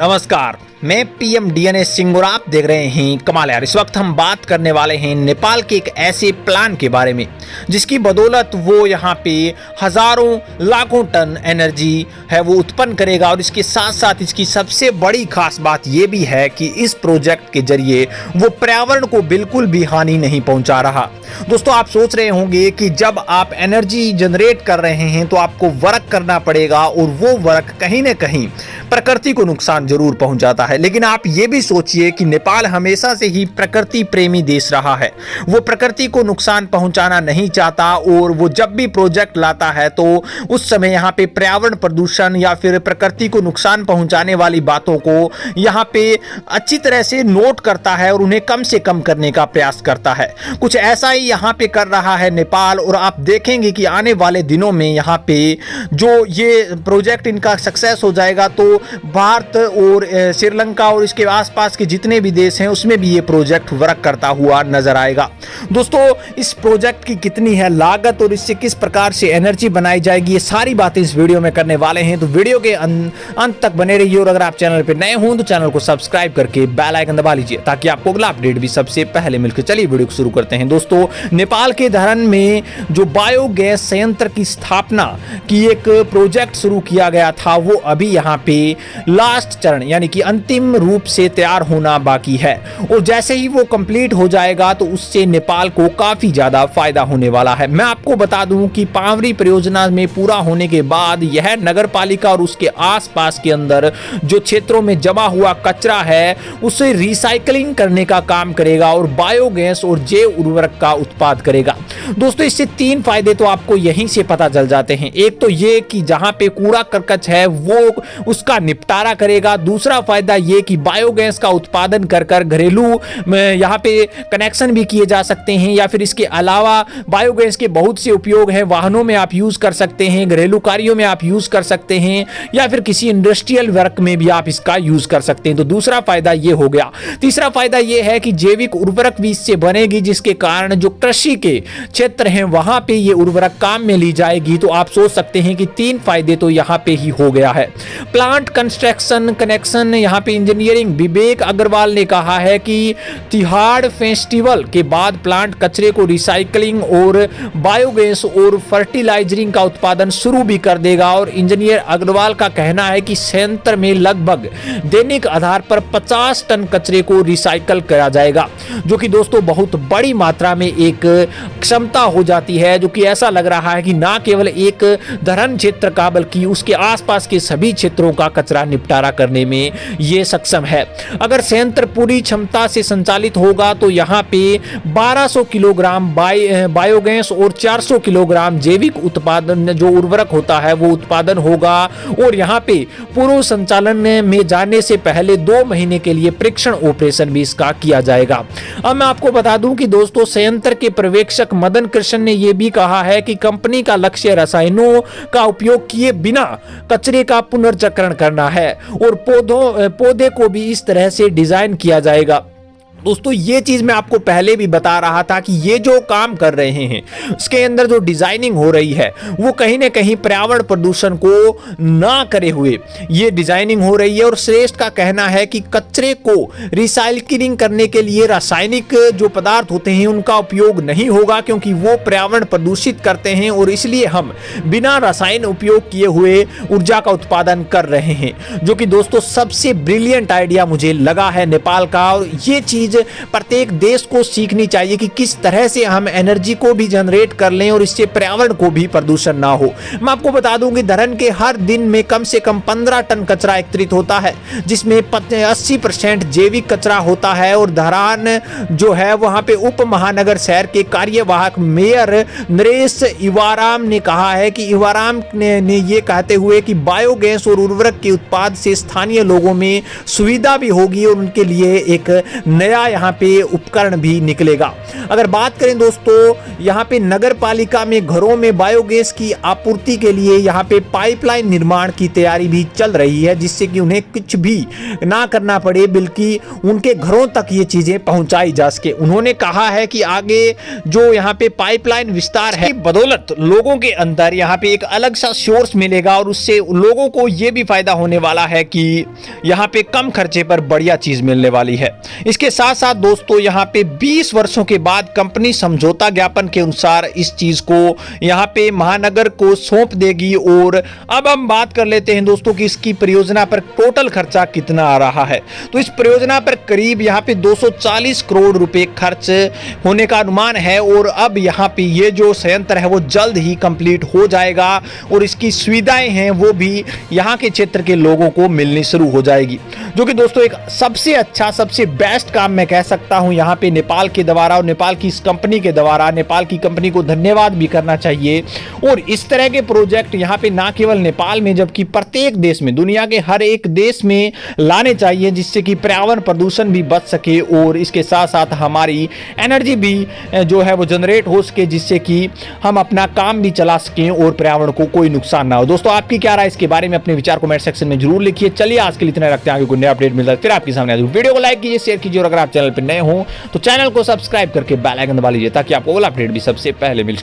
नमस्कार, मैं PM DNA Singh और आप देख रहे हैं कमाल यार। इस वक्त हम बात करने वाले हैं नेपाल के एक ऐसे प्लान के बारे में जिसकी बदौलत वो यहाँ पे हजारों लाखों टन एनर्जी है वो उत्पन्न करेगा। और इसके साथ साथ इसकी सबसे बड़ी खास बात ये भी है कि इस प्रोजेक्ट के जरिए वो पर्यावरण को बिल्कुल भी हानि नहीं पहुंचा रहा। दोस्तों, आप सोच रहे होंगे कि जब आप एनर्जी जनरेट कर रहे हैं तो आपको वर्क करना पड़ेगा और वो वर्क कहीं ना कहीं प्रकृति को नुकसान जरूर पहुंचाता है। लेकिन आप ये भी सोचिए कि नेपाल हमेशा से ही प्रकृति प्रेमी देश रहा है। वो प्रकृति को नुकसान पहुंचाना नहीं चाहता और वो जब भी प्रोजेक्ट लाता है तो उस समय यहाँ पे पर्यावरण प्रदूषण या फिर प्रकृति को नुकसान पहुंचाने वाली बातों को यहाँ पे अच्छी तरह से नोट करता है और उन्हें कम से कम करने का प्रयास करता है। कुछ ऐसा ही यहाँ पे कर रहा है नेपाल। और आप देखेंगे कि आने वाले दिनों में यहाँ पे जो ये प्रोजेक्ट इनका सक्सेस हो जाएगा तो भारत और श्रीलंका और इसके आसपास के जितने भी देश हैं उसमें भी ये प्रोजेक्ट वर्क करता हुआ नजर आएगा। दोस्तों, इस प्रोजेक्ट की कितनी है लागत और इससे किस प्रकार से एनर्जी बनाई जाएगी, ये सारी बातें इस वीडियो में करने वाले हैं। तो वीडियो के अंत तक बने रहिए और अगर आप चैनल पर नए हों तो चैनल को सब्सक्राइब करके बेल आइकन दबा लीजिए ताकि आपको अगला अपडेट भी सबसे पहले मिलकर। चलिए वीडियो को शुरू करते हैं। दोस्तों, नेपाल के धरान में जो बायोगैस संयंत्र की स्थापना की एक प्रोजेक्ट शुरू किया गया था वो अभी यहाँ पे लास्ट चरण यानी कि अंतिम रूप से तैयार होना बाकी है। और जैसे ही वो कंप्लीट हो जाएगा तो उससे नेपाल को काफी ज्यादा फायदा होने वाला है। मैं आपको बता दूं कि पावरी परियोजना में पूरा होने के बाद यह नगरपालिका और उसके आसपास के अंदर जो क्षेत्रों में जमा हुआ कचरा है उसे रिसाइकलिंग करने का काम करेगा और बायोगैस और जैव उर्वरक का उत्पाद करेगा। दोस्तों, इससे तीन फायदे तो आपको यहीं से पता चल जाते हैं। एक तो ये कि जहां पे कूड़ा करकट है वो उसका निपटारा करेगा। दूसरा फायदा ये कि बायोगैस का उत्पादन कर घरेलू यहाँ पे कनेक्शन भी किए जा सकते हैं या फिर इसके अलावा बायोगैस के बहुत से उपयोग हैं। वाहनों में आप यूज कर सकते हैं, घरेलू कार्यों में आप यूज कर सकते हैं या फिर किसी इंडस्ट्रियल वर्क में भी आप इसका यूज कर सकते हैं। तो दूसरा फायदा ये हो गया। तीसरा फायदा ये है कि जैविक उर्वरक भी इससे बनेगी जिसके कारण जो कृषि के क्षेत्र हैं वहां पे ये उर्वरक काम में ली जाएगी। तो आप सोच सकते हैं कि तीन फायदे तो यहाँ पे ही हो गया है। प्लांट कंस्ट्रक्शन कनेक्शन यहाँ पे इंजीनियरिंग विवेक अग्रवाल ने कहा है कि तिहाड़ फेस्टिवल के बाद प्लांट कचरे को रिसाइकलिंग और बायोगैस और फर्टिलाइजरिंग का उत्पादन शुरू भी कर देगा। और इंजीनियर अग्रवाल का कहना है कि संयंत्र में लगभग दैनिक आधार पर 50 टन कचरे को रिसाइकल किया जाएगा, जो कि दोस्तों बहुत बड़ी मात्रा में एक क्षमता हो जाती है। जो कि ऐसा लग रहा है कि ना केवल एक धरान क्षेत्र का बल्कि उसके आसपास के सभी क्षेत्रों का कचरा निपटारा करने में ये सक्षम है। अगर संयंत्र पूरी क्षमता से संचालित होगा तो यहाँ पे 1200 किलोग्राम बायोगैस और 400 किलोग्राम जैविक उत्पादन जो उर्वरक होता है वो उत्पादन होगा। और यहाँ पे पूर्व संचालन में जाने से पहले 2 महीने के लिए परीक्षण ऑपरेशन भी इसका किया जाएगा। अब मैं आपको बता दूं कि दोस्तों संयंत्र के पर्यवेक्षक मदन कृष्ण ने यह भी कहा है कि कंपनी का लक्ष्य रसायनों का उपयोग किए बिना कचरे का पुनर्चक्रण करना है और पौधे को भी इस तरह से डिजाइन किया जाएगा। दोस्तों, ये चीज मैं आपको पहले भी बता रहा था कि ये जो काम कर रहे हैं उसके अंदर जो डिजाइनिंग हो रही है वो कहीं ना कहीं पर्यावरण प्रदूषण को ना करे हुए ये डिजाइनिंग हो रही है। और श्रेष्ठ का कहना है कि कचरे को रिसाइकलिंग करने के लिए रासायनिक जो पदार्थ होते हैं उनका उपयोग नहीं होगा क्योंकि वो पर्यावरण प्रदूषित करते हैं और इसलिए हम बिना रसायन उपयोग किए हुए ऊर्जा का उत्पादन कर रहे हैं, जो कि दोस्तों सबसे ब्रिलियंट आइडिया मुझे लगा है नेपाल का। और ये चीज प्रत्येक देश को सीखनी चाहिए कि किस तरह से हम एनर्जी को भी जनरेट कर लें और इससे पर्यावरण को भी प्रदूषण ना हो। मैं आपको बता दूं कि धरान के हर दिन में कम से कम 15 टन कचरा एकत्रित होता है जिसमें 80% जैविक कचरा होता है। और धरान जो है वहां पे उप महानगर शहर के कार्यवाहक मेयर नरेश इवाराम ने कहा है कि इवाराम ने ये कहते हुए कि बायोगैस और उर्वरक के उत्पाद से स्थानीय लोगों में सुविधा भी होगी और उनके लिए एक नया ऊर्जा यहाँ पे उपकरण भी निकलेगा। अगर बात करें दोस्तों, यहाँ पे नगर पालिका में घरों में बायोगैस की आपूर्ति के लिए यहाँ पे पाइपलाइन निर्माण की तैयारी भी चल रही है, जिससे कि उन्हें कुछ भी ना करना पड़े, बल्कि उनके घरों तक ये चीजें पहुंचाई जा सके। उन्होंने कहा है कि आगे जो यहाँ पे पाइपलाइन विस्तार है, बदौलत लोगों के अंदर यहाँ पे एक अलग सा सोर्स मिलेगा और उससे लोगों को ये भी फायदा होने वाला है कि यहाँ पे कम खर्चे पर बढ़िया चीज मिलने वाली है। इसके साथ साथ दोस्तों यहाँ पे 20 वर्षों के बाद कंपनी समझौता ज्ञापन के अनुसार इस चीज को यहाँ पे महानगर को सौंप देगी। और अब हम बात कर लेते हैं दोस्तों कि इसकी परियोजना पर टोटल खर्चा कितना आ रहा है। तो इस परियोजना पर करीब यहाँ पे 240 करोड़ रुपए खर्च होने का अनुमान है और अब यहाँ पे ये जो संयंत्र है वो जल्द ही कंप्लीट हो जाएगा और इसकी सुविधाएं हैं वो भी यहाँ के क्षेत्र के लोगों को मिलनी शुरू हो जाएगी, जो कि दोस्तों एक सबसे अच्छा, सबसे बेस्ट काम मैं कह सकता हूँ यहाँ पे नेपाल के द्वारा और नेपाल की इस कंपनी के द्वारा। नेपाल की कंपनी को धन्यवाद भी करना चाहिए। और इस तरह के प्रोजेक्ट यहाँ पे ना केवल नेपाल में जबकि प्रत्येक देश में, दुनिया के हर एक देश में लाने चाहिए, जिससे कि पर्यावरण प्रदूषण भी बच सके और इसके साथ साथ हमारी एनर्जी भी जो है वो जनरेट हो सके, जिससे कि हम अपना काम भी चला सकें और पर्यावरण को कोई नुकसान ना हो। दोस्तों आपकी क्या राय इसके बारे में अपने विचार कमेंट सेक्शन में जरूर लिखिए। चलिए आज के लिए इतना रखते हैं, आगे कोई नया अपडेट मिलता है फिर आपके सामने। वीडियो को लाइक कीजिए, शेयर कीजिए और अगर आप चैनल पर नए हो तो चैनल को सब्सक्राइब करके बेल आइकन दबा लीजिए ताकि आपको वो अपडेट भी सबसे पहले मिल